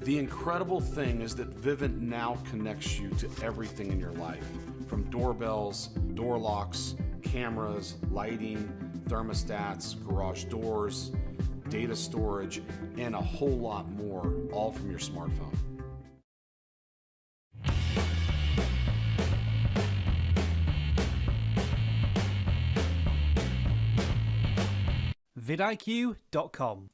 The incredible thing is that Vivint now connects you to everything in your life, from doorbells, door locks, cameras, lighting, thermostats, garage doors, data storage, and a whole lot more, all from your smartphone. vidiq.com.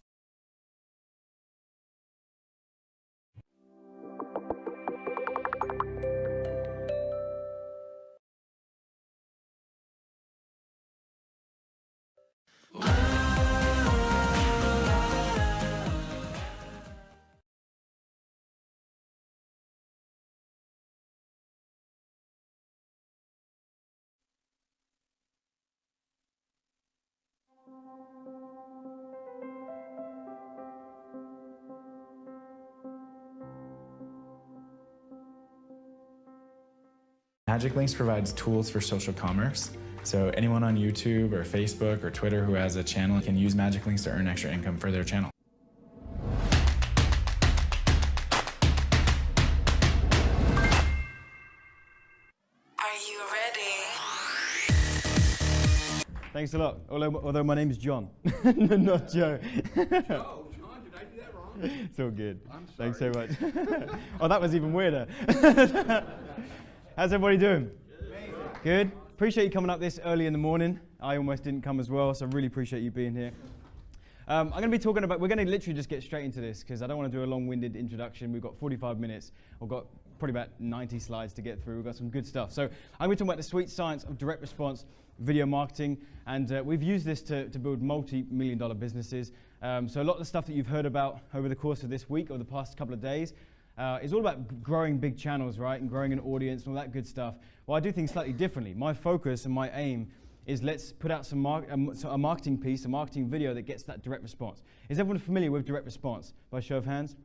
Magic Links provides tools for social commerce. So anyone on YouTube or Facebook or Twitter who has a channel can use Magic Links to earn extra income for their channel. Are you ready? Thanks a lot. Although my name's John, not Joe. Oh, John, did I do that wrong? It's all good. I'm sorry. Thanks so much. Oh, that was even weirder. How's everybody doing? Good. Appreciate you coming up this early in the morning. I almost didn't come as well, so I really appreciate you being here. I'm going to be talking about, we're going to literally just get straight into this because I don't want to do a long-winded introduction. We've got 45 minutes. We've got probably about 90 slides to get through. We've got some good stuff. So I'm going to talk about the sweet science of direct response video marketing, and we've used this to build multi-million-dollar businesses. So a lot of the stuff that you've heard about over the course of this week or the past couple of days is all about growing big channels, right, and growing an audience and all that good stuff. Well, I do things slightly differently. My focus and my aim is let's put out a marketing piece, a marketing video that gets that direct response. Is everyone familiar with direct response? By show of hands?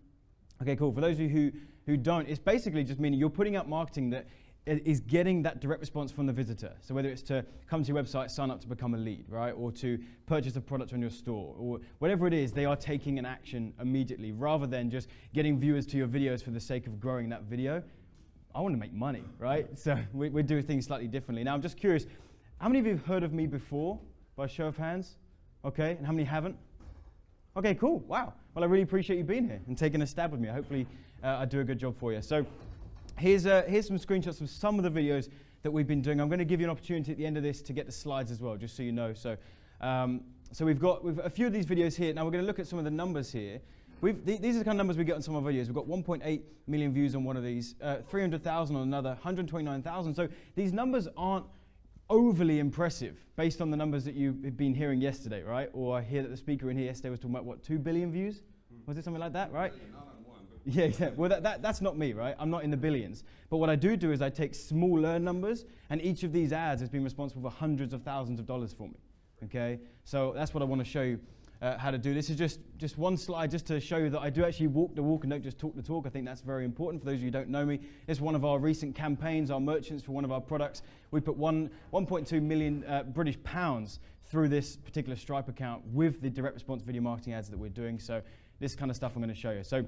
Okay, cool. For those of you who don't, it's basically just meaning you're putting out marketing that is getting that direct response from the visitor. So whether it's to come to your website, sign up to become a lead, right? Or to purchase a product on your store, or whatever it is, they are taking an action immediately rather than just getting viewers to your videos for the sake of growing that video. I want to make money, right? So we do things slightly differently. Now I'm just curious, how many of you have heard of me before by show of hands? Okay, and how many haven't? Okay, cool, wow. Well, I really appreciate you being here and taking a stab with me. Hopefully I do a good job for you. So here's some screenshots of some of the videos that we've been doing. I'm going to give you an opportunity at the end of this to get the slides as well, just so you know. So, so we've a few of these videos here. Now we're going to look at some of the numbers here. These are the kind of numbers we get on some of our videos. We've got 1.8 million views on one of these, 300,000 on another, 129,000. So these numbers aren't overly impressive based on the numbers that you've been hearing yesterday, right? Or I hear that the speaker in here yesterday was talking about, what, 2 billion views? Was it something like that, right? Yeah, well, that's not me, right? I'm not in the billions. But what I do is I take smaller numbers, and each of these ads has been responsible for hundreds of thousands of dollars for me, okay? So that's what I want to show you how to do. This is just one slide just to show you that I do actually walk the walk and don't just talk the talk. I think that's very important for those of you who don't know me. It's one of our recent campaigns, our merchants for one of our products. We put 1.2 million British pounds through this particular Stripe account with the direct response video marketing ads that we're doing. So this kind of stuff I'm going to show you. So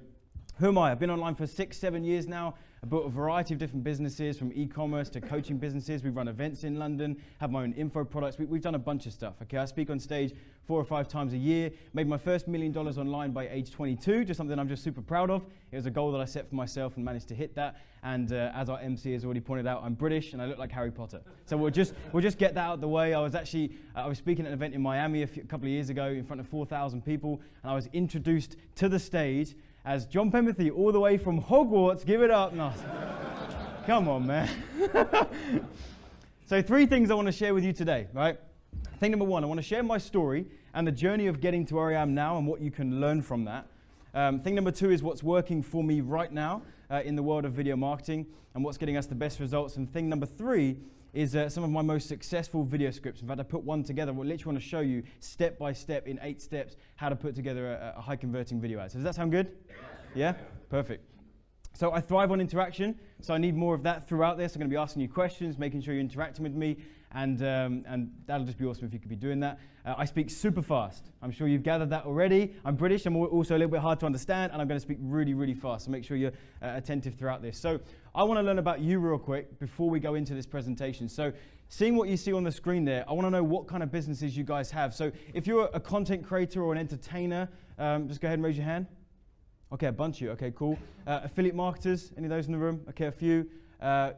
who am I? I've been online for 6-7 years now. I've built a variety of different businesses, from e-commerce to coaching businesses. We run events in London, have my own info products. We've done a bunch of stuff. Okay, I speak on stage 4 or 5 times a year. Made my first $1 million online by age 22, just something I'm just super proud of. It was a goal that I set for myself and managed to hit that. And as our MC has already pointed out, I'm British and I look like Harry Potter. So we'll just get that out of the way. I was speaking at an event in Miami a couple of years ago in front of 4,000 people, and I was introduced to the stage as Jon Penberthy, all the way from Hogwarts. Give it up. No. Come on, man. So 3 things I want to share with you today, right? Thing number 1, I want to share my story and the journey of getting to where I am now and what you can learn from that. Thing number 2 is what's working for me right now in the world of video marketing and what's getting us the best results. And thing number 3 is some of my most successful video scripts. In fact, I put one together. I literally want to show you step by step in 8 steps how to put together a high converting video ad. So does that sound good? Yeah? Perfect. So I thrive on interaction, so I need more of that throughout this. I'm going to be asking you questions, making sure you're interacting with me, and that'll just be awesome if you could be doing that. I speak super fast. I'm sure you've gathered that already. I'm British. I'm also a little bit hard to understand, and I'm going to speak really, really fast, so make sure you're attentive throughout this. So I want to learn about you real quick before we go into this presentation. So seeing what you see on the screen there, I want to know what kind of businesses you guys have. So if you're a content creator or an entertainer, just go ahead and raise your hand. Okay, a bunch of you. Okay, cool. Affiliate marketers, any of those in the room? Okay, a few.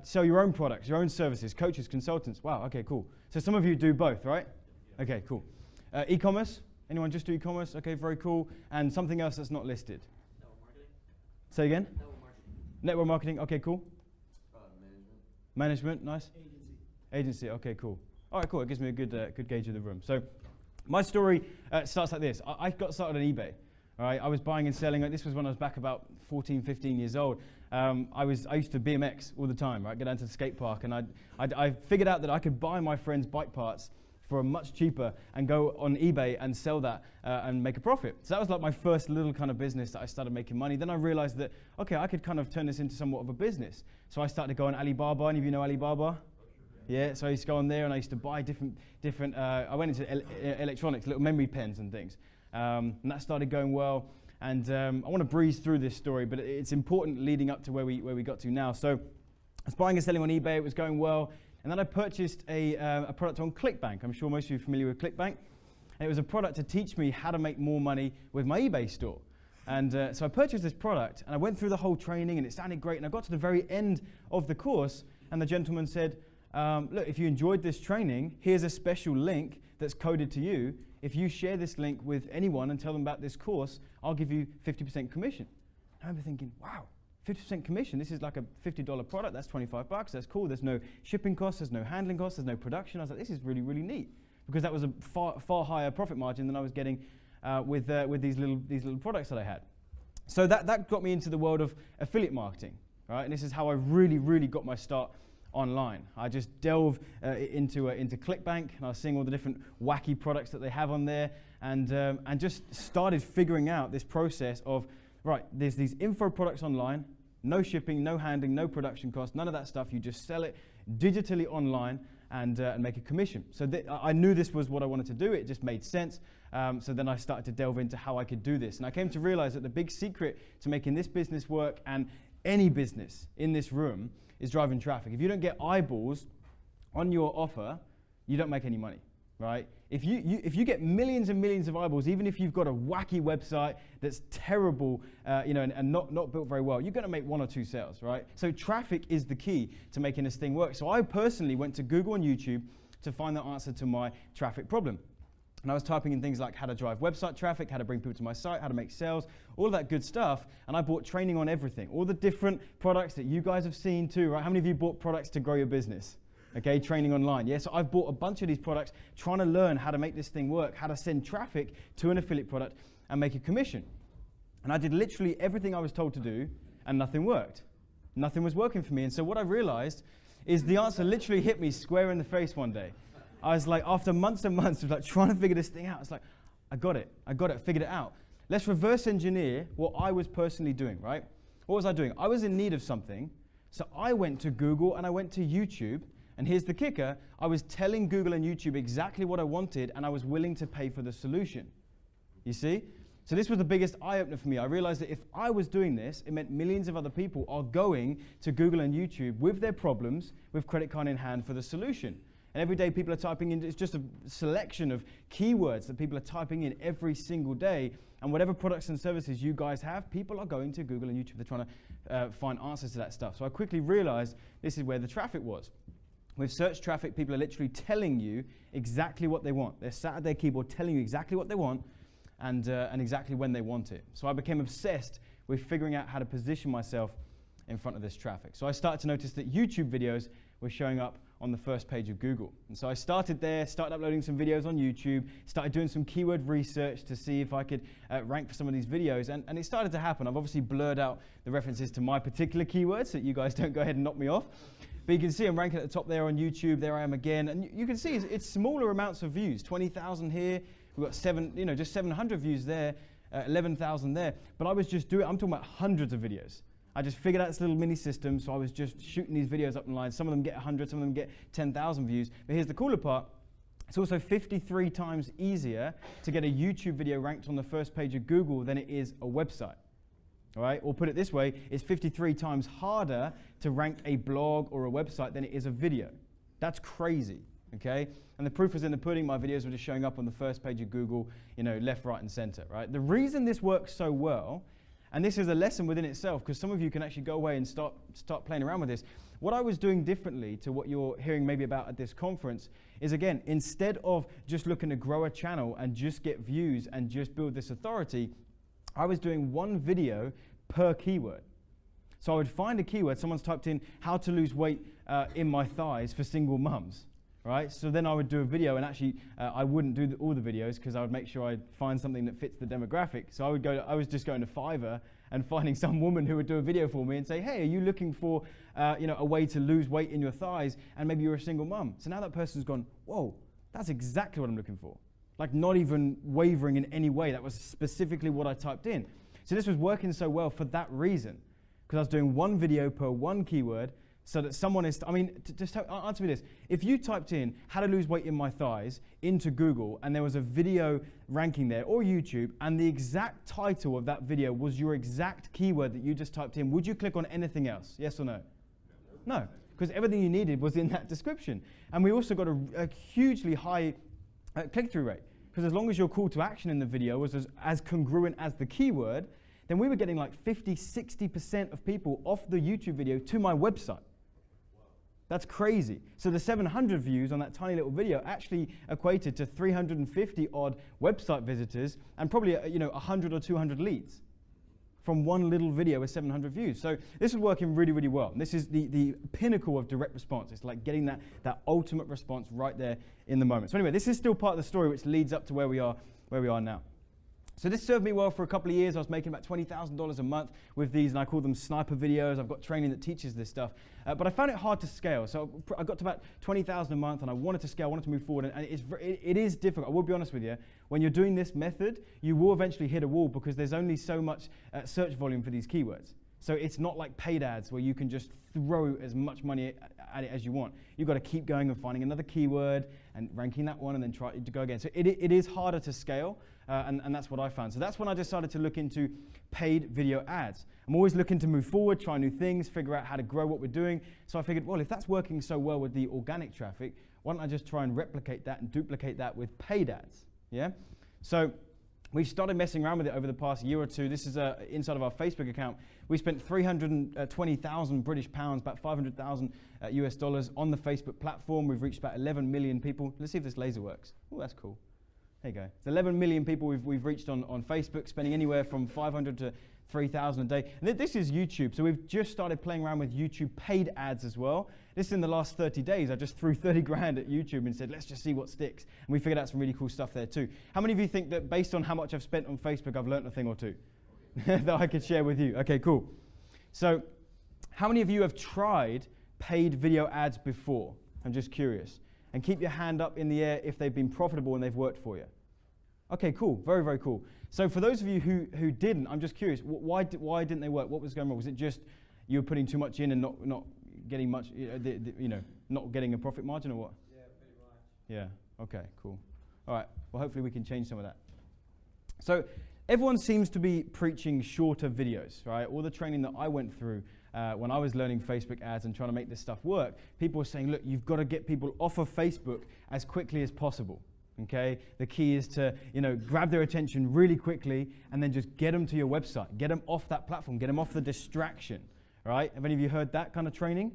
Sell your own products, your own services, coaches, consultants. Wow, okay, cool. So some of you do both, right? Okay, cool. E-commerce? Anyone just do e-commerce? Okay, very cool. And something else that's not listed? Network marketing. Say again? Network marketing. Network marketing, okay, cool. Management. Management, nice. Agency. Agency, okay, cool. All right, cool. It gives me a good gauge of the room. So my story starts like this. I got started on eBay. All right, I was buying and selling. This was when I was back about 14, 15 years old. I used to BMX all the time, right? Go down to the skate park, and I figured out that I could buy my friends' bike parts for much cheaper and go on eBay and sell that and make a profit. So that was like my first little kind of business that I started making money. Then I realized that, okay, I could kind of turn this into somewhat of a business. So I started to go on Alibaba. Any of you know Alibaba? Yeah, so I used to go on there and I used to buy different I went into electronics, little memory pens and things. And that started going well. And I want to breeze through this story, but it's important leading up to where we got to now. So I was buying and selling on eBay. It was going well. And then I purchased a product on ClickBank. I'm sure most of you are familiar with ClickBank. And it was a product to teach me how to make more money with my eBay store. And so I purchased this product, and I went through the whole training, and it sounded great. And I got to the very end of the course, and the gentleman said, look, if you enjoyed this training, here's a special link that's coded to you. If you share this link with anyone and tell them about this course, I'll give you 50% commission. I remember thinking, wow, 50% commission. This is like a $50 product. That's $25. That's cool. There's no shipping costs. There's no handling costs. There's no production. I was like, this is really, really neat, because that was a far higher profit margin than I was getting with these little products that I had. So that got me into the world of affiliate marketing, right? And this is how I really, really got my start online. I just delved into ClickBank, and I was seeing all the different wacky products that they have on there, and just started figuring out this process of, right, there's these info products online, no shipping, no handling, no production cost, none of that stuff. You just sell it digitally online and make a commission. So I knew this was what I wanted to do. It just made sense. So then I started to delve into how I could do this. And I came to realize that the big secret to making this business work, and any business in this room, is driving traffic. If you don't get eyeballs on your offer, you don't make any money, right? If you get millions and millions of eyeballs, even if you've got a wacky website that's terrible, and not built very well, you're going to make 1 or 2 sales, right? So traffic is the key to making this thing work. So I personally went to Google and YouTube to find the answer to my traffic problem. And I was typing in things like how to drive website traffic, how to bring people to my site, how to make sales, all of that good stuff. And I bought training on everything, all the different products that you guys have seen too, right? How many of you bought products to grow your business? Okay, training online. Yeah, so I've bought a bunch of these products, trying to learn how to make this thing work, how to send traffic to an affiliate product and make a commission. And I did literally everything I was told to do, and nothing worked. Nothing was working for me. And so what I realized is the answer literally hit me square in the face one day. I was like, after months and months of like trying to figure this thing out, it's like, I got it, figured it out. Let's reverse engineer what I was personally doing, right? What was I doing? I was in need of something, so I went to Google and I went to YouTube, and here's the kicker, I was telling Google and YouTube exactly what I wanted, and I was willing to pay for the solution. You see? So this was the biggest eye-opener for me. I realized that if I was doing this, it meant millions of other people are going to Google and YouTube with their problems, with credit card in hand, for the solution. And every day people are typing in, it's just a selection of keywords that people are typing in every single day. And whatever products and services you guys have, people are going to Google and YouTube. They're trying to find answers to that stuff. So I quickly realized this is where the traffic was. With search traffic, people are literally telling you exactly what they want. They're sat at their keyboard telling you exactly what they want and exactly when they want it. So I became obsessed with figuring out how to position myself in front of this traffic. So I started to notice that YouTube videos were showing up on the first page of Google. And so I started there, started uploading some videos on YouTube, started doing some keyword research to see if I could rank for some of these videos, and it started to happen. I've obviously blurred out the references to my particular keywords so that you guys don't go ahead and knock me off. But you can see I'm ranking at the top there on YouTube. There I am again. And you can see it's smaller amounts of views, 20,000 here. We've got just 700 views there, 11,000 there. But I was just doing, I'm talking about hundreds of videos. I just figured out this little mini system, so I was just shooting these videos up online. Some of them get 100, some of them get 10,000 views. But here's the cooler part. It's also 53 times easier to get a YouTube video ranked on the first page of Google than it is a website. All right? Or put it this way, it's 53 times harder to rank a blog or a website than it is a video. That's crazy, okay? And the proof is in the pudding. My videos were just showing up on the first page of Google, left, right, and center, right? The reason this works so well, and this is a lesson within itself, because some of you can actually go away and start playing around with this. What I was doing differently to what you're hearing maybe about at this conference is, again, instead of just looking to grow a channel and just get views and just build this authority, I was doing one video per keyword. So I would find a keyword, someone's typed in how to lose weight in my thighs for single mums. Right? So then I would do a video, and actually I wouldn't do all the videos because I would make sure I'd find something that fits the demographic. So I was just going to Fiverr and finding some woman who would do a video for me and say, hey, are you looking for a way to lose weight in your thighs, and maybe you're a single mum? So now that person's gone, whoa, that's exactly what I'm looking for. Like, not even wavering in any way. That was specifically what I typed in. So this was working so well for that reason, because I was doing one video per one keyword. So that someone is, just answer me this. If you typed in how to lose weight in my thighs into Google, and there was a video ranking there, or YouTube, and the exact title of that video was your exact keyword that you just typed in, would you click on anything else? Yes or no? No, because everything you needed was in that description. And we also got a hugely high click-through rate, because as long as your call to action in the video was as congruent as the keyword, then we were getting like 50, 60% of people off the YouTube video to my website. That's crazy. So the 700 views on that tiny little video actually equated to 350 odd website visitors and probably 100 or 200 leads from one little video with 700 views. So this is working really, really well. And this is the pinnacle of direct response. It's like getting that ultimate response right there in the moment. So anyway, this is still part of the story which leads up to where we are now. So this served me well for a couple of years. I was making about $20,000 a month with these, and I call them sniper videos. I've got training that teaches this stuff. But I found it hard to scale. So I got to about $20,000 a month, and I wanted to scale, I wanted to move forward. And it is difficult. I will be honest with you. When you're doing this method, you will eventually hit a wall because there's only so much search volume for these keywords. So it's not like paid ads where you can just throw as much money at it as you want. You've got to keep going and finding another keyword and ranking that one and then try to go again. So it is harder to scale, and that's what I found. So that's when I decided to look into paid video ads. I'm always looking to move forward, try new things, figure out how to grow what we're doing. So I figured, well, if that's working so well with the organic traffic, why don't I just try and replicate that and duplicate that with paid ads? Yeah. So we've started messing around with it over the past year or two. This is inside of our Facebook account. We spent 320,000 British pounds, about 500,000 US dollars on the Facebook platform. We've reached about 11 million people. Let's see if this laser works. Oh, that's cool. There you go. It's 11 million people we've reached on Facebook, spending anywhere from 500 to 3,000 a day. And this is YouTube. So we've just started playing around with YouTube paid ads as well. This is in the last 30 days. I just threw 30 grand at YouTube and said, let's just see what sticks. And we figured out some really cool stuff there too. How many of you think that based on how much I've spent on Facebook, I've learned a thing or two that I could share with you? Okay, cool. So how many of you have tried paid video ads before? I'm just curious. And keep your hand up in the air if they've been profitable and they've worked for you. Okay, cool. Very, very cool. So for those of you who didn't, I'm just curious, why didn't they work? What was going wrong? Was it just you were putting too much in and not getting much, not getting a profit margin, or what? Yeah, pretty much. Yeah, okay, cool. All right, well, hopefully we can change some of that. So everyone seems to be preaching shorter videos, right? All the training that I went through when I was learning Facebook ads and trying to make this stuff work, people were saying, look, you've got to get people off of Facebook as quickly as possible. Okay, the key is to grab their attention really quickly and then just get them to your website, get them off that platform, get them off the distraction. Right? Have any of you heard that kind of training?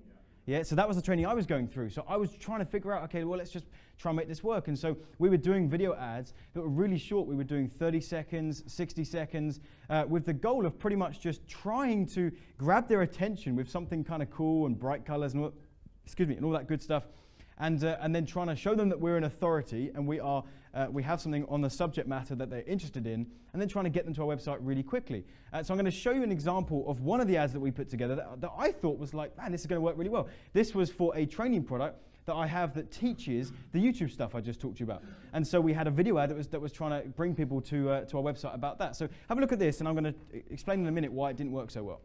Yeah. So that was the training I was going through. So I was trying to figure out, okay, well, let's just try and make this work. And so we were doing video ads that were really short. We were doing 30 seconds, 60 seconds, with the goal of pretty much just trying to grab their attention with something kind of cool and bright colors and all that good stuff. And then trying to show them that we're an authority and we have something on the subject matter that they're interested in, and then trying to get them to our website really quickly. So I'm going to show you an example of one of the ads that we put together that I thought was like, man, this is going to work really well. This was for a training product that I have that teaches the YouTube stuff I just talked to you about. And so we had a video ad that was trying to bring people to our website about that. So have a look at this, and I'm going to explain in a minute why it didn't work so well.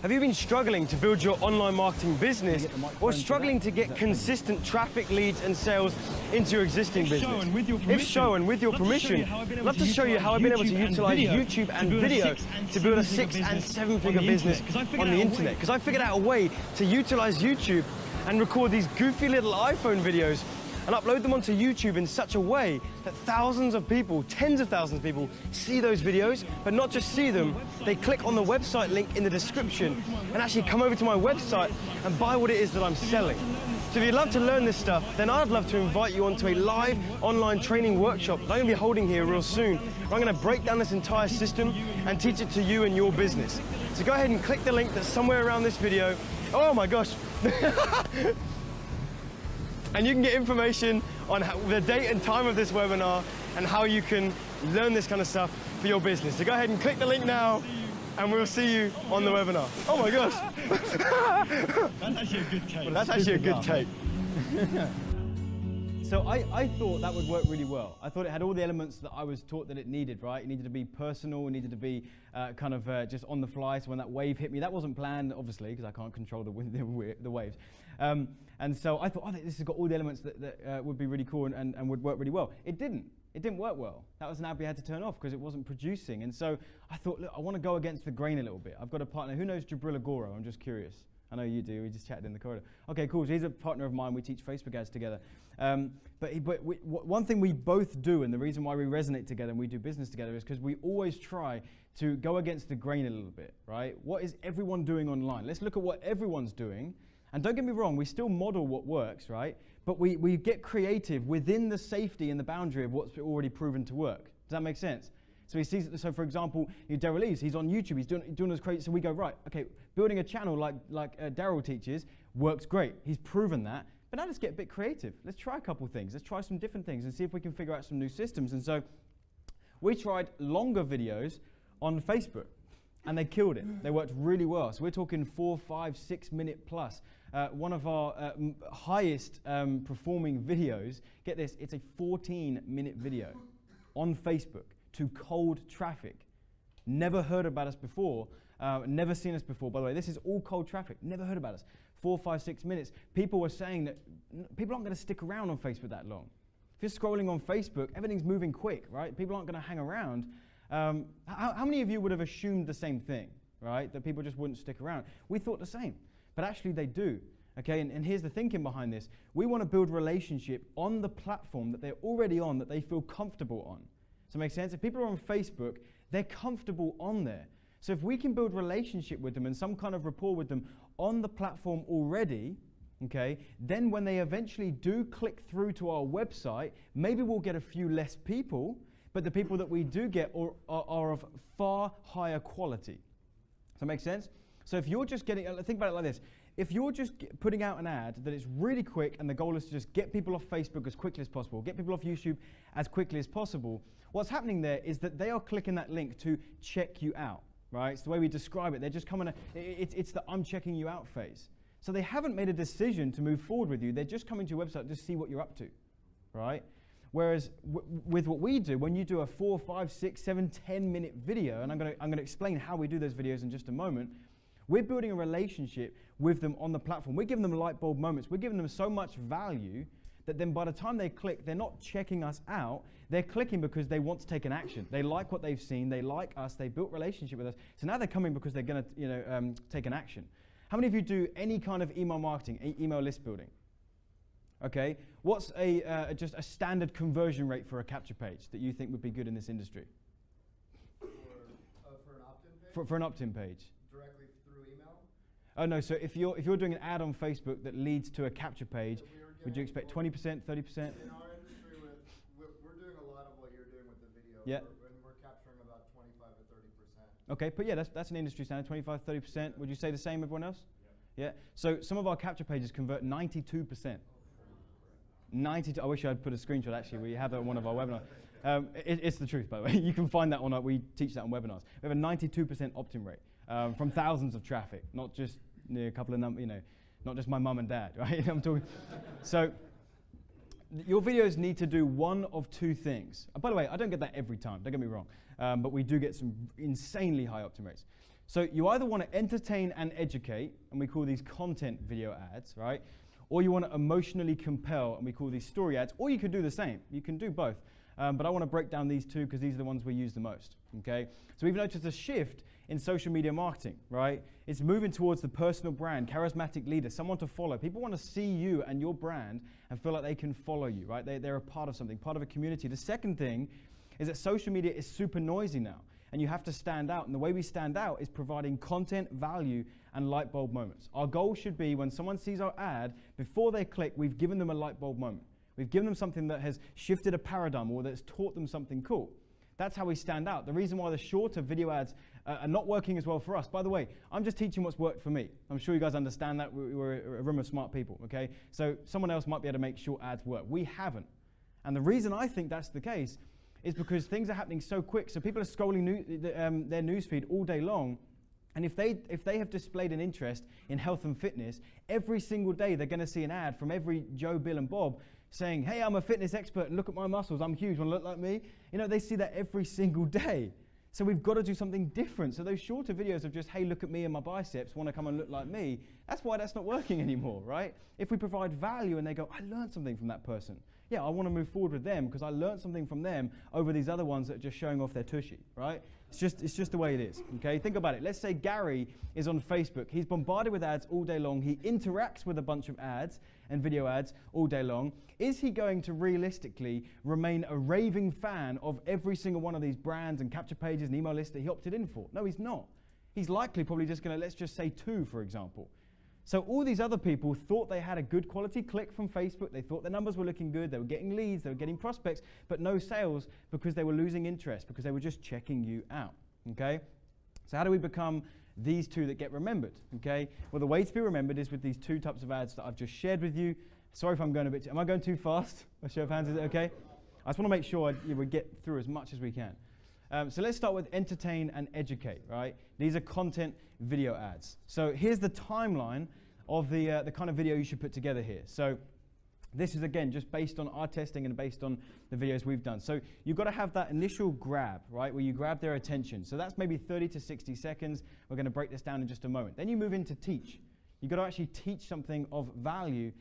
Have you been struggling to build your online marketing business or struggling to get consistent traffic, leads and sales into your existing business? If so, and with your permission, I'd love to show you how I've been able to utilize YouTube and video to build a 6- and 7-figure business on the internet. Because I figured out a way to utilize YouTube and record these goofy little iPhone videos and upload them onto YouTube in such a way that thousands of people, tens of thousands of people, see those videos, but not just see them, they click on the website link in the description and actually come over to my website and buy what it is that I'm selling. So if you'd love to learn this stuff, then I'd love to invite you onto a live online training workshop that I'm going to be holding here real soon. I'm going to break down this entire system and teach it to you and your business. So go ahead and click the link that's somewhere around this video. Oh my gosh. And you can get information on the date and time of this webinar and how you can learn this kind of stuff for your business. So go ahead and click the link now and we'll see you on the webinar. Oh my gosh. That's actually a good take. That's actually a good take. So I thought that would work really well. I thought it had all the elements that I was taught that it needed, right? It needed to be personal, it needed to be just on the fly. So when that wave hit me, that wasn't planned, obviously, because I can't control the waves. And so I thought, oh, this has got all the elements that would be really cool and would work really well. It didn't. It didn't work well. That was an app we had to turn off because it wasn't producing. And so I thought, look, I want to go against the grain a little bit. I've got a partner. Who knows Jabril Agoro? I'm just curious. I know you do. We just chatted in the corridor. Okay, cool. So he's a partner of mine. We teach Facebook ads together. One thing we both do, and the reason why we resonate together and we do business together, is because we always try to go against the grain a little bit, right? What is everyone doing online? Let's look at what everyone's doing. And don't get me wrong, we still model what works, right? But we get creative within the safety and the boundary of what's already proven to work. Does that make sense? So he sees, so for example, Daryl Lees, he's on YouTube, he's doing this crazy, so we go, right, okay, building a channel like Daryl teaches works great. He's proven that, but now let's get a bit creative. Let's try a couple things. Let's try some different things and see if we can figure out some new systems. And so we tried longer videos on Facebook, and they killed it. They worked really well. So we're talking 4, 5, 6 minute plus. One of our highest performing videos, get this, it's a 14-minute video on Facebook to cold traffic. Never heard about us before, never seen us before. By the way, this is all cold traffic, never heard about us. 4, 5, 6 minutes. People were saying that people aren't going to stick around on Facebook that long. If you're scrolling on Facebook, everything's moving quick, right? People aren't going to hang around. How many of you would have assumed the same thing, right? That people just wouldn't stick around. We thought the same, but actually they do. Okay, and here's the thinking behind this. We want to build relationship on the platform that they're already on, that they feel comfortable on. Does that make sense? If people are on Facebook, they're comfortable on there. So if we can build relationship with them and some kind of rapport with them on the platform already, okay, then when they eventually do click through to our website, maybe we'll get a few less people, but the people that we do get are of far higher quality. Does that make sense? So if you're just getting, think about it like this. If you're just putting out an ad that is really quick and the goal is to just get people off Facebook as quickly as possible, get people off YouTube as quickly as possible, what's happening there is that they are clicking that link to check you out, right? It's the way we describe it. They're just coming, it's the I'm checking you out phase. So they haven't made a decision to move forward with you. They're just coming to your website to see what you're up to, right? Whereas with what we do, when you do a 4, 5, 6, 7, 10-minute video, and I'm going to explain how we do those videos in just a moment, we're building a relationship with them on the platform. We're giving them light bulb moments. We're giving them so much value that then by the time they click, they're not checking us out. They're clicking because they want to take an action. They like what they've seen. They like us. They built relationship with us. So now they're coming because they're going to take an action. How many of you do any kind of email marketing, email list building? Okay. What's just a standard conversion rate for a capture page that you think would be good in this industry? For an opt-in page? For an opt-in page. Directly through email? Oh no, so if you're doing an ad on Facebook that leads to a capture page, would you expect 20%, 30%? In our industry, we're doing a lot of what you're doing with the video. Yeah. We're capturing about 25 to 30%. Okay, but yeah, that's an industry standard, 25, 30%. Would you say the same, everyone else? Yeah. So some of our capture pages convert 92%. 92. I wish I'd put a screenshot. Actually, we have that on one of our webinars. It's the truth, by the way. You can find that on. We teach that on webinars. We have a 92% opt-in rate from thousands of traffic, not just a couple of not just my mum and dad, right? I'm talking. So your videos need to do one of two things. By the way, I don't get that every time. Don't get me wrong, but we do get some insanely high opt-in rates. So you either want to entertain and educate, and we call these content video ads, right? Or you want to emotionally compel, and we call these story ads, or you could do the same. You can do both. But I want to break down these two because these are the ones we use the most, okay? So we've noticed a shift in social media marketing, right? It's moving towards the personal brand, charismatic leader, someone to follow. People want to see you and your brand and feel like they can follow you, right? They're a part of something, part of a community. The second thing is that social media is super noisy now, and you have to stand out. And the way we stand out is providing content, value, and light bulb moments. Our goal should be when someone sees our ad, before they click, we've given them a light bulb moment. We've given them something that has shifted a paradigm or that's taught them something cool. That's how we stand out. The reason why the shorter video ads are not working as well for us, by the way, I'm just teaching what's worked for me. I'm sure you guys understand that. We're a room of smart people, okay? So someone else might be able to make short ads work. We haven't. And the reason I think that's the case is because things are happening so quick. So people are scrolling their newsfeed all day long. And if they have displayed an interest in health and fitness, every single day they're going to see an ad from every Joe, Bill, and Bob saying, hey, I'm a fitness expert and look at my muscles, I'm huge, want to look like me? You know, they see that every single day. So we've got to do something different. So those shorter videos of just, hey, look at me and my biceps, want to come and look like me, that's why that's not working anymore, right? If we provide value and they go, I learned something from that person. Yeah, I want to move forward with them because I learned something from them over these other ones that are just showing off their tushy, right? It's just the way it is, okay? Think about it. Let's say Gary is on Facebook. He's bombarded with ads all day long. He interacts with a bunch of ads and video ads all day long. Is he going to realistically remain a raving fan of every single one of these brands and capture pages and email lists that he opted in for? No, he's not. He's likely probably just going to, let's just say 2, for example. So all these other people thought they had a good quality click from Facebook. They thought their numbers were looking good. They were getting leads. They were getting prospects, but no sales because they were losing interest, because they were just checking you out, okay? So how do we become these 2 that get remembered, okay? Well, the way to be remembered is with these 2 types of ads that I've just shared with you. Sorry if I'm going a bit, am I going too fast? A show of hands, is it okay? I just want to make sure we get through as much as we can. So let's start with entertain and educate, right? These are content video ads. So here's the timeline of the kind of video you should put together here. So this is, again, just based on our testing and based on the videos we've done. So you've got to have that initial grab, right, where you grab their attention. So that's maybe 30 to 60 seconds. We're going to break this down in just a moment. Then you move into teach. You've got to actually teach something of value,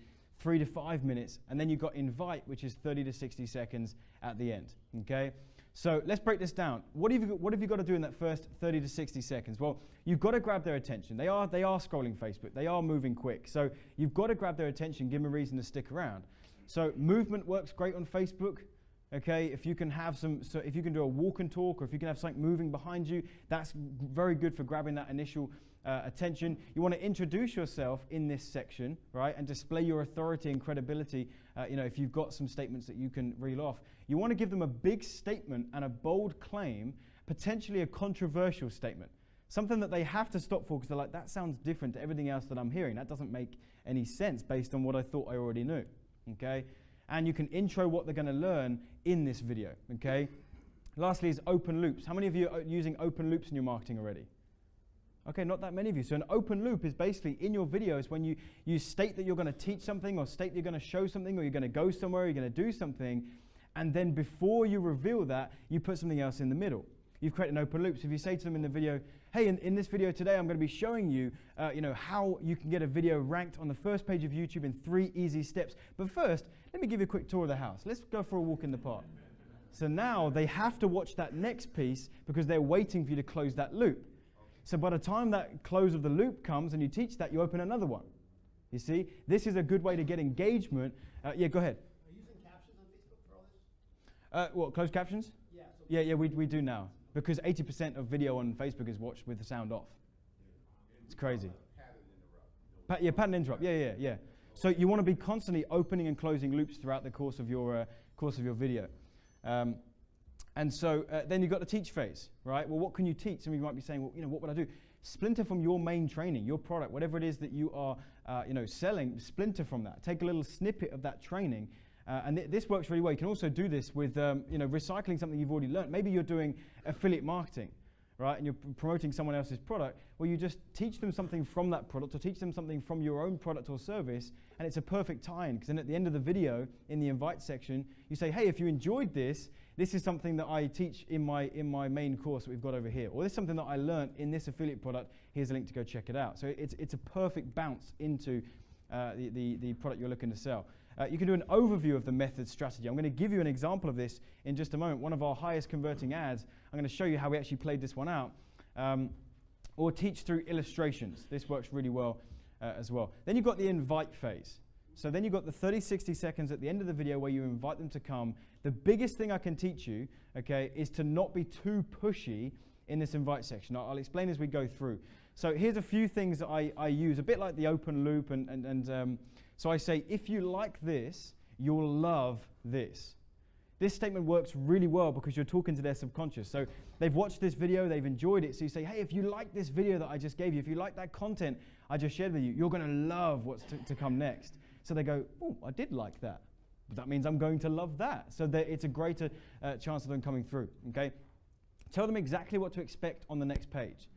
3 to 5 minutes. And then you've got invite, which is 30 to 60 seconds at the end, okay? So let's break this down. What have you got to do in that first 30 to 60 seconds? Well, you've got to grab their attention. They are scrolling Facebook. They are moving quick. So you've got to grab their attention, give them a reason to stick around. So movement works great on Facebook. Okay, if you can have if you can do a walk and talk, or if you can have something moving behind you, that's very good for grabbing that initial attention. You want to introduce yourself in this section, right, and display your authority and credibility. If you've got some statements that you can reel off, you want to give them a big statement and a bold claim, potentially a controversial statement, something that they have to stop for because they're like, that sounds different to everything else that I'm hearing. That doesn't make any sense based on what I thought I already knew. Okay, and you can intro what they're going to learn in this video. Okay. Lastly is open loops. How many of you are using open loops in your marketing already? Okay, not that many of you. So an open loop is basically in your videos when you state that you're going to teach something, or state that you're going to show something, or you're going to go somewhere, you're going to do something, and then before you reveal that, you put something else in the middle. You've created an open loop. So if you say to them in the video, hey, in this video today, I'm going to be showing you, how you can get a video ranked on the first page of YouTube in 3 easy steps. But first, let me give you a quick tour of the house. Let's go for a walk in the park. So now they have to watch that next piece because they're waiting for you to close that loop. So by the time that close of the loop comes and you teach that, you open another one. You see, this is a good way to get engagement. Yeah, go ahead. Are you using captions on Facebook for all this? What, closed captions? Yeah. Yeah, we do now. Because 80% of video on Facebook is watched with the sound off. It's crazy. Pattern interrupt. Yeah. So you want to be constantly opening and closing loops throughout the course of your video. And so then you've got the teach phase, right? Well, what can you teach? Some of you might be saying, well, what would I do? Splinter from your main training, your product, whatever it is that you are, selling. Splinter from that. Take a little snippet of that training, and this works really well. You can also do this with, recycling something you've already learned. Maybe you're doing affiliate marketing, right, and you're promoting someone else's product, well, you just teach them something from that product or teach them something from your own product or service, and it's a perfect tie-in, because then at the end of the video, in the invite section, you say, hey, if you enjoyed this, this is something that I teach in my main course that we've got over here, or this is something that I learned in this affiliate product, here's a link to go check it out. So it's a perfect bounce into the product you're looking to sell. You can do an overview of the method strategy. I'm going to give you an example of this in just a moment. One of our highest converting ads, I'm going to show you how we actually played this one out. Or teach through illustrations. This works really well as well. Then you've got the invite phase. So then you've got the 30-60 seconds at the end of the video where you invite them to come. The biggest thing I can teach you, okay, is to not be too pushy in this invite section. I'll explain as we go through. So here's a few things that I use, a bit like the open loop, so I say, if you like this, you'll love this. This statement works really well because you're talking to their subconscious. So they've watched this video, they've enjoyed it, so you say, hey, if you like this video that I just gave you, if you like that content I just shared with you, you're going to love what's to come next. So they go, oh, I did like that. But that means I'm going to love that. So it's a greater chance of them coming through, okay? Tell them exactly what to expect on the next page.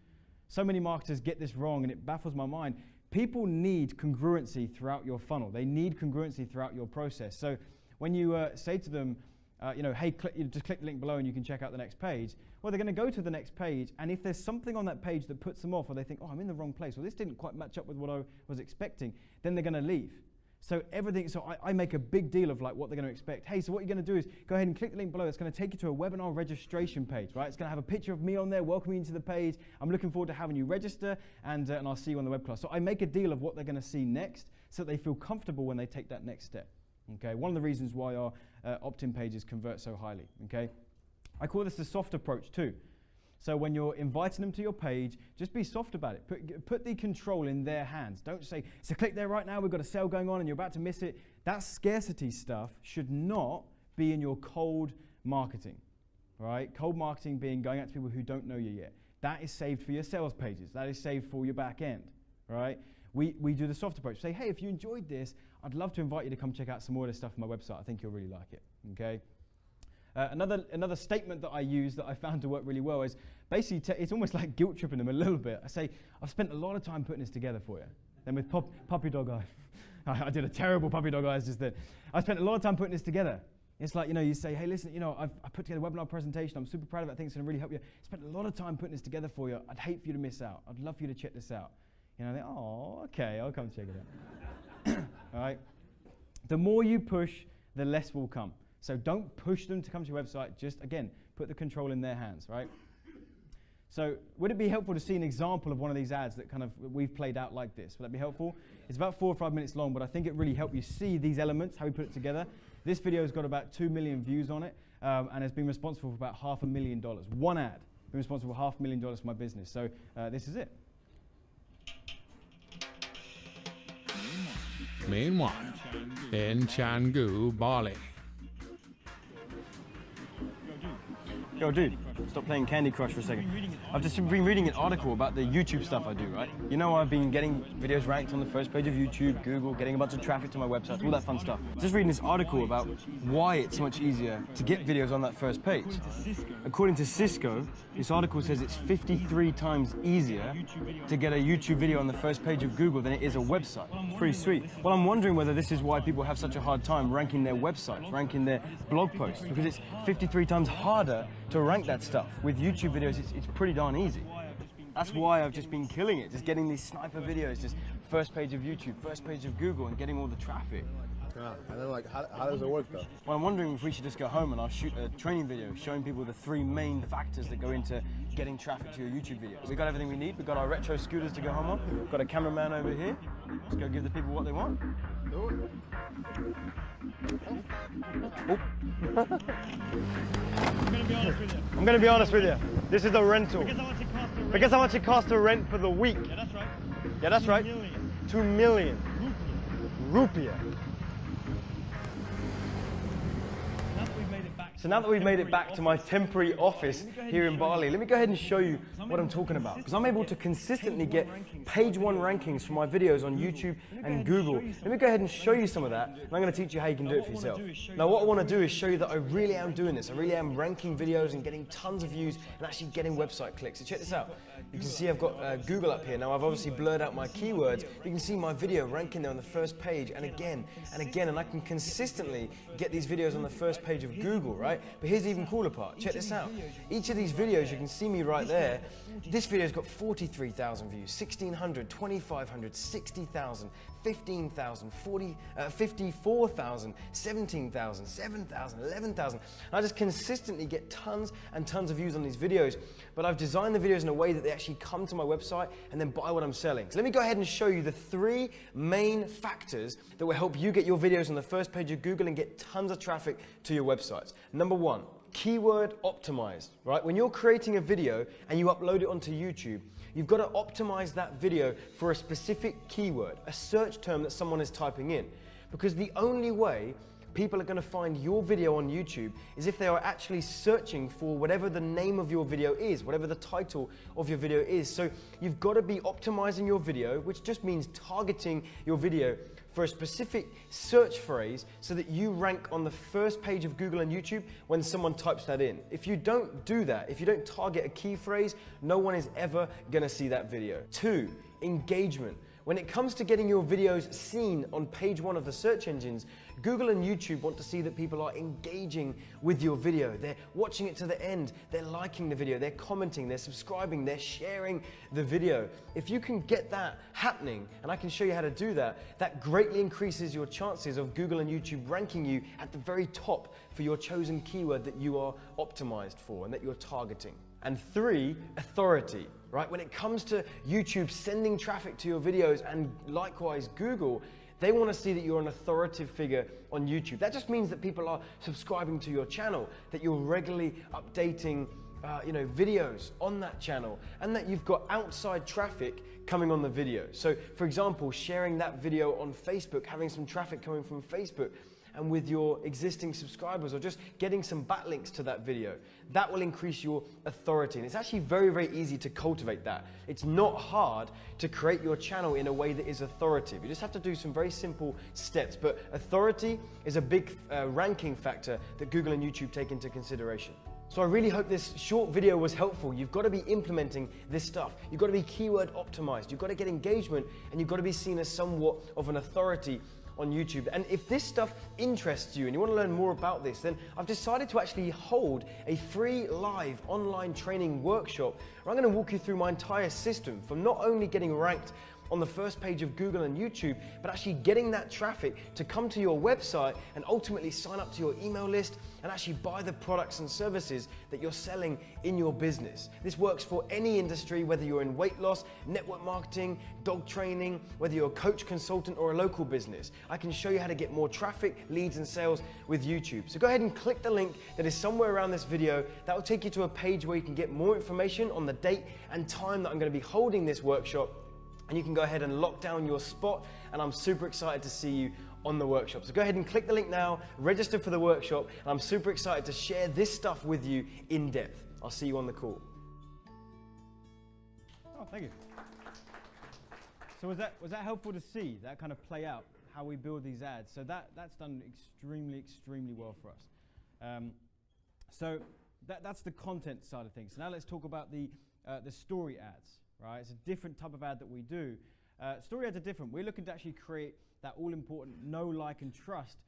So many marketers get this wrong, and it baffles my mind. People need congruency throughout your funnel. They need congruency throughout your process. So when you say to them, hey, just click the link below and you can check out the next page, well, they're going to go to the next page, and if there's something on that page that puts them off, or they think, oh, I'm in the wrong place, or this didn't quite match up with what I was expecting, then they're going to leave. So I make a big deal of like what they're going to expect. Hey, so what you're going to do is go ahead and click the link below. It's going to take you to a webinar registration page, right? It's going to have a picture of me on there welcoming you to the page. I'm looking forward to having you register, and I'll see you on the web class. So I make a deal of what they're going to see next so that they feel comfortable when they take that next step. Okay, one of the reasons why our opt-in pages convert so highly. Okay, I call this the soft approach too. So when you're inviting them to your page, just be soft about it. Put the control in their hands. Don't say, so click there right now, we've got a sale going on and you're about to miss it. That scarcity stuff should not be in your cold marketing, right? Cold marketing being going out to people who don't know you yet. That is saved for your sales pages. That is saved for your back end, right? We do the soft approach. Say, hey, if you enjoyed this, I'd love to invite you to come check out some more of this stuff on my website. I think you'll really like it, okay? Another statement that I use that I found to work really well is basically, it's almost like guilt tripping them a little bit. I say, I've spent a lot of time putting this together for you. Then with puppy dog eyes, I did a terrible puppy dog eyes just then. I spent a lot of time putting this together. It's like, you say, hey, listen, I put together a webinar presentation. I'm super proud of it. I think it's going to really help you. I spent a lot of time putting this together for you. I'd hate for you to miss out. I'd love for you to check this out. I think, oh, okay, I'll come check it out. All right. The more you push, the less will come. So don't push them to come to your website. Just, again, put the control in their hands, right? So would it be helpful to see an example of one of these ads that kind of we've played out like this? Would that be helpful? It's about 4 or 5 minutes long, but I think it really helped you see these elements, how we put it together. This video has got about 2 million views on it, and has been responsible for about $500,000. One ad been responsible for $500,000 for my business. So this is it. Meanwhile, in Canggu, Bali. Yo, dude, stop playing Candy Crush for a second. I've just been reading an article about the YouTube stuff I do, right? I've been getting videos ranked on the first page of YouTube, Google, getting a bunch of traffic to my website, all that fun stuff. Just reading this article about why it's so much easier to get videos on that first page. According to Cisco, this article says it's 53 times easier to get a YouTube video on the first page of Google than it is a website. It's pretty sweet. Well, I'm wondering whether this is why people have such a hard time ranking their websites, ranking their blog posts, because it's 53 times harder to rank that stuff. With YouTube videos, it's pretty darn easy. That's why I've just been killing it, just getting these sniper videos, just first page of YouTube, first page of Google, and getting all the traffic. Yeah, and then how does it work though? Well, I'm wondering if we should just go home and I'll shoot a training video showing people the 3 main factors that go into getting traffic to your YouTube videos. We got everything we need. We got our retro scooters to go home on. We've got a cameraman over here. Let's go give the people what they want. Do Oh. I'm going to be honest with you. I'm going to be honest with you. This is the rental. Because how much it costs to rent. Because how much it costs to rent for the week. Yeah, that's right. Yeah, that's right. 2 million. Rupiah. So now that we've made it back to my temporary office here in Bali, let me go ahead and show you what I'm talking about. Because I'm able to consistently get page 1 rankings for my videos on YouTube and Google. Let me go ahead and show you some of that, and I'm going to teach you how you can do it for yourself. Now what I want to do is show you that I really am doing this. I really am ranking videos and getting tons of views and actually getting website clicks. So check this out. You can see I've got Google up here. Now I've obviously blurred out my keywords. You can see my video ranking there on the first page and again and again, and I can consistently get these videos on the first page of Google, right? But here's the even cooler part. Check this out. Each of these videos, you can see me right there. This video's got 43,000 views, 1,600, 2,500, 60,000, 15,000, 54,000, 17,000, 7,000, 11,000. I just consistently get tons and tons of views on these videos, but I've designed the videos in a way that they actually come to my website and then buy what I'm selling. So let me go ahead and show you the 3 main factors that will help you get your videos on the first page of Google and get tons of traffic to your websites. Number 1, keyword optimized, right? When you're creating a video and you upload it onto YouTube, you've got to optimize that video for a specific keyword, a search term that someone is typing in. Because the only way people are going to find your video on YouTube is if they are actually searching for whatever the name of your video is, whatever the title of your video is. So you've got to be optimizing your video, which just means targeting your video for a specific search phrase so that you rank on the first page of Google and YouTube when someone types that in. If you don't do that, if you don't target a key phrase, no one is ever going to see that video. 2, engagement. When it comes to getting your videos seen on page 1 of the search engines, Google and YouTube want to see that people are engaging with your video. They're watching it to the end, they're liking the video, they're commenting, they're subscribing, they're sharing the video. If you can get that happening, and I can show you how to do that, that greatly increases your chances of Google and YouTube ranking you at the very top for your chosen keyword that you are optimized for and that you're targeting. And 3, authority, right? When it comes to YouTube sending traffic to your videos and likewise Google, they want to see that you're an authoritative figure on YouTube. That just means that people are subscribing to your channel, that you're regularly updating videos on that channel, and that you've got outside traffic coming on the video. So for example, sharing that video on Facebook, having some traffic coming from Facebook, and with your existing subscribers, or just getting some backlinks to that video. That will increase your authority. And it's actually very, very easy to cultivate that. It's not hard to create your channel in a way that is authoritative. You just have to do some very simple steps. But authority is a big ranking factor that Google and YouTube take into consideration. So I really hope this short video was helpful. You've got to be implementing this stuff. You've got to be keyword optimized. You've got to get engagement, and you've got to be seen as somewhat of an authority on YouTube. And if this stuff interests you and you want to learn more about this, then I've decided to actually hold a free live online training workshop where I'm going to walk you through my entire system from not only getting ranked on the first page of Google and YouTube, but actually getting that traffic to come to your website and ultimately sign up to your email list and actually buy the products and services that you're selling in your business. This works for any industry, whether you're in weight loss, network marketing, dog training, whether you're a coach, consultant, or a local business. I can show you how to get more traffic, leads, and sales with YouTube. So go ahead and click the link that is somewhere around this video. That will take you to a page where you can get more information on the date and time that I'm going to be holding this workshop. And you can go ahead and lock down your spot, and I'm super excited to see you on the workshop. So go ahead and click the link now, register for the workshop, and I'm super excited to share this stuff with you in depth. I'll see you on the call. Oh, thank you. So was that helpful to see that kind of play out, how we build these ads? So that's done extremely well for us. So that's the content side of things. So now let's talk about the story ads. Right, it's a different type of ad that we do. Story ads are different. We're looking to actually create that all-important know, like, and trust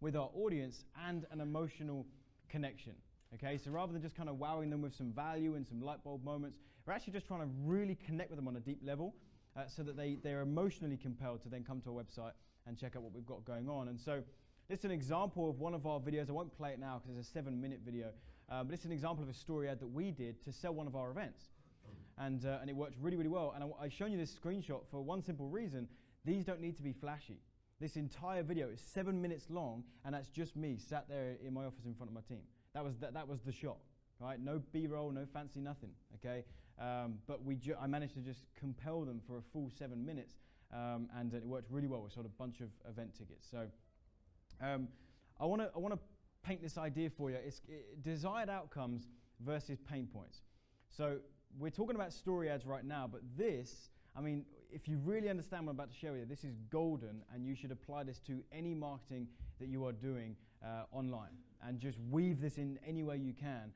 with our audience and an emotional connection. Okay, so rather than just kind of wowing them with some value and some light bulb moments, we're actually just trying to really connect with them on a deep level so that they're emotionally compelled to then come to our website and check out what we've got going on. And so this is an example of one of our videos. I won't play it now because it's a 7-minute video, but it's an example of a story ad that we did to sell one of our events. And it worked really well. And I've shown you this screenshot for one simple reason. These don't need to be flashy. This entire video is 7 minutes long, and that's just me sat there in my office in front of my team. That was the shot, right? No B-roll, no fancy nothing, okay? But I managed to just compel them for a full 7 minutes, and it worked really well with sort of a bunch of event tickets. So I want to paint this idea for you. It's desired outcomes versus pain points. So we're talking about story ads right now, but this, I mean, if you really understand what I'm about to share with you, this is golden, and you should apply this to any marketing that you are doing online, and just weave this in any way you can.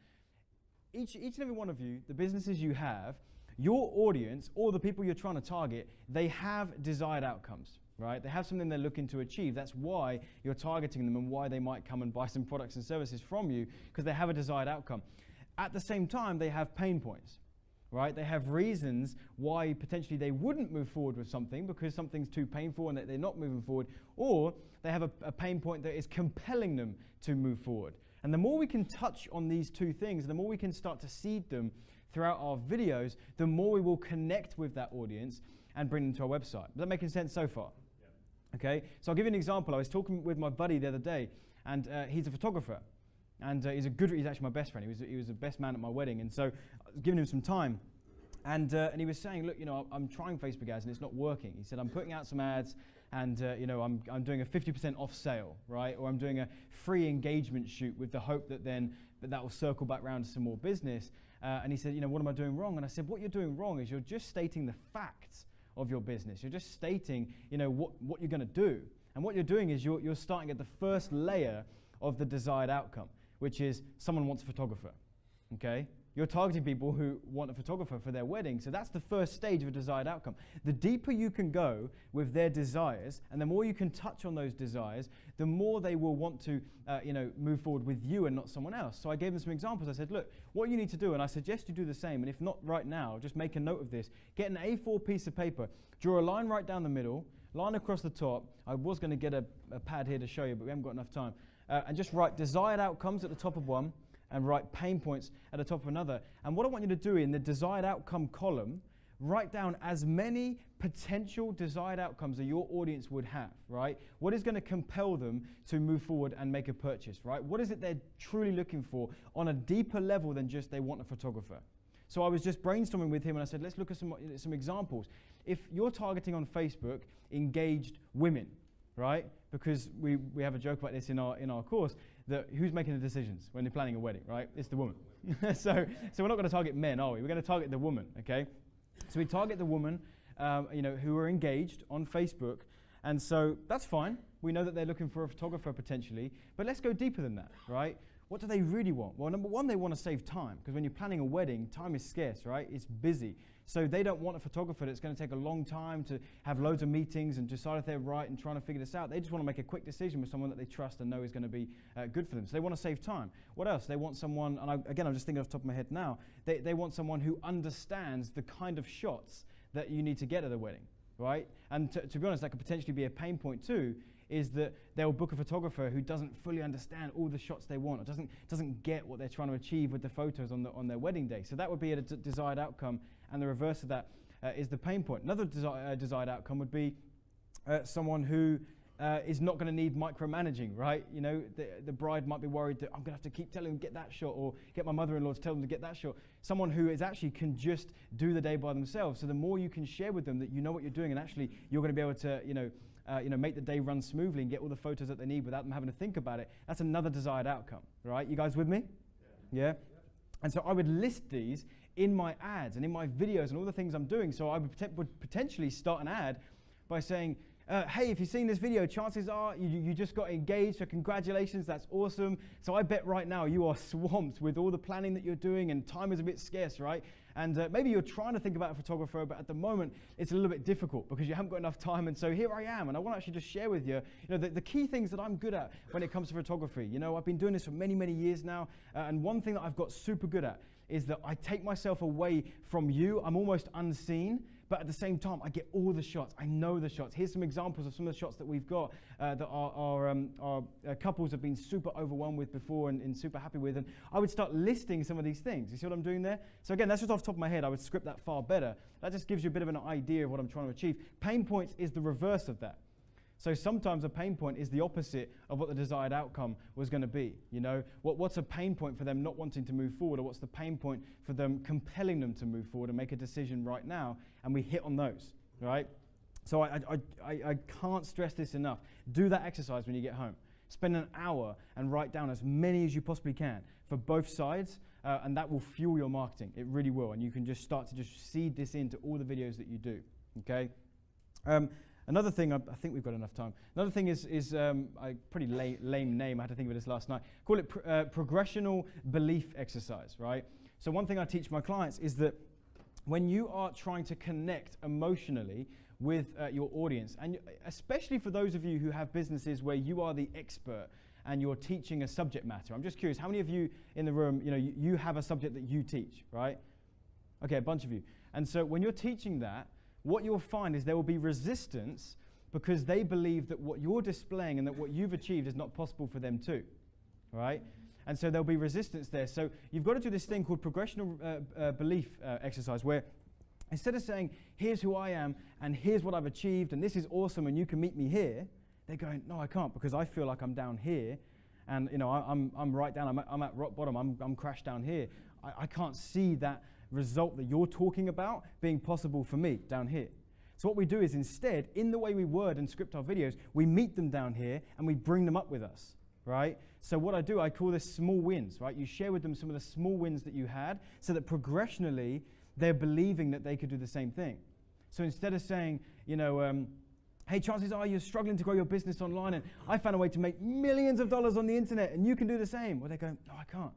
Each and every one of you, the businesses you have, your audience, or the people you're trying to target, they have desired outcomes, right? They have something they're looking to achieve. That's why you're targeting them and why they might come and buy some products and services from you, because they have a desired outcome. At the same time, they have pain points, right? They have reasons why potentially they wouldn't move forward with something because something's too painful and that they're not moving forward, or they have a pain point that is compelling them to move forward. And the more we can touch on these two things, the more we can start to seed them throughout our videos, the more we will connect with that audience and bring them to our website. Is that making sense so far? Yeah. Okay, so I'll give you an example. I was talking with my buddy the other day, and he's a photographer. And he's actually my best friend. He was the best man at my wedding. And so I was giving him some time. And he was saying, look, you know, I'm trying Facebook ads and it's not working. He said, I'm putting out some ads and, you know, I'm doing a 50% off sale, right? Or I'm doing a free engagement shoot with the hope that then that will circle back around to some more business. And he said, you know, what am I doing wrong? And I said, what you're doing wrong is you're just stating the facts of your business. You're just stating, you know, what you're going to do. And what you're doing is you're starting at the first layer of the desired outcome, which is someone wants a photographer, okay? You're targeting people who want a photographer for their wedding, so that's the first stage of a desired outcome. The deeper you can go with their desires, and the more you can touch on those desires, the more they will want to, you know, move forward with you and not someone else. So I gave them some examples. I said, look, what you need to do, and I suggest you do the same, and if not right now, just make a note of this. Get an A4 piece of paper, draw a line right down the middle, line across the top. I was going to get a pad here to show you, but we haven't got enough time. And just write desired outcomes at the top of one, and write pain points at the top of another. And what I want you to do in the desired outcome column, write down as many potential desired outcomes that your audience would have, right? What is going to compel them to move forward and make a purchase, right? What is it they're truly looking for on a deeper level than just they want a photographer? So I was just brainstorming with him and I said, let's look at some examples. If you're targeting on Facebook engaged women, right? Because we have a joke about this in our course, that who's making the decisions when they're planning a wedding, right? It's the woman. so we're not going to target men, are we? We're going to target the woman, okay? So we target the woman, you know, who are engaged on Facebook, and so that's fine. We know that they're looking for a photographer potentially, but let's go deeper than that, right? What do they really want? Well, number one, they want to save time, because when you're planning a wedding, time is scarce, right? It's busy. So they don't want a photographer that's going to take a long time to have loads of meetings and decide if they're right and trying to figure this out. They just want to make a quick decision with someone that they trust and know is going to be good for them. So they want to save time. What else? They want someone, and I'm just thinking off the top of my head now, they want someone who understands the kind of shots that you need to get at a wedding, right? And to be honest, that could potentially be a pain point too, is that they'll book a photographer who doesn't fully understand all the shots they want, or doesn't get what they're trying to achieve with the photos on their wedding day. So that would be a desired outcome, and the reverse of that is the pain point. Another desired outcome would be someone who is not going to need micromanaging, right? You know, the bride might be worried that I'm going to have to keep telling them to get that shot, or get my mother-in-law to tell them to get that shot. Someone who is actually can just do the day by themselves. So the more you can share with them that you know what you're doing, and actually you're going to be able to, you know, make the day run smoothly and get all the photos that they need without them having to think about it. That's another desired outcome, right? You guys with me? Yeah? And so I would list these in my ads and in my videos and all the things I'm doing. So I would potentially start an ad by saying, hey, if you've seen this video, chances are you just got engaged, so congratulations, that's awesome. So I bet right now you are swamped with all the planning that you're doing, and time is a bit scarce, right? And maybe you're trying to think about a photographer, but at the moment it's a little bit difficult because you haven't got enough time. And so here I am, and I want to actually just share with you, the key things that I'm good at when it comes to photography. You know, I've been doing this for many, many years now, and one thing that I've got super good at is that I take myself away from you. I'm almost unseen, but at the same time, I get all the shots. I know the shots. Here's some examples of some of the shots that we've got that our couples have been super overwhelmed with before and super happy with. And I would start listing some of these things. You see what I'm doing there? So again, that's just off the top of my head. I would script that far better. That just gives you a bit of an idea of what I'm trying to achieve. Pain points is the reverse of that. So sometimes a pain point is the opposite of what the desired outcome was going to be. You know, what's a pain point for them not wanting to move forward, or what's the pain point for them compelling them to move forward and make a decision right now? And we hit on those, right? So I can't stress this enough. Do that exercise when you get home. Spend an hour and write down as many as you possibly can for both sides, and that will fuel your marketing. It really will, and you can just start to just seed this into all the videos that you do, okay? Another thing, I think we've got enough time. Another thing is a pretty lame name. I had to think of this last night. Call it progressional belief exercise, right? So one thing I teach my clients is that when you are trying to connect emotionally with your audience, and especially for those of you who have businesses where you are the expert and you're teaching a subject matter. I'm just curious, how many of you in the room, you have a subject that you teach, right? Okay, a bunch of you. And so when you're teaching that, what you'll find is there will be resistance because they believe that what you're displaying and that what you've achieved is not possible for them too, right? And so there'll be resistance there. So you've got to do this thing called progressional belief exercise, where instead of saying, here's who I am and here's what I've achieved and this is awesome and you can meet me here, they're going, no, I can't, because I feel like I'm down here and I'm right down, I'm at rock bottom, I'm crashed down here. I can't see that result that you're talking about being possible for me down here. So what we do is instead, in the way we word and script our videos, we meet them down here and we bring them up with us, right? So what I do, I call this small wins, right? You share with them some of the small wins that you had so that progressionally they're believing that they could do the same thing. So instead of saying, hey, chances are you're struggling to grow your business online and I found a way to make millions of dollars on the internet and you can do the same. Well, they go, no, I can't.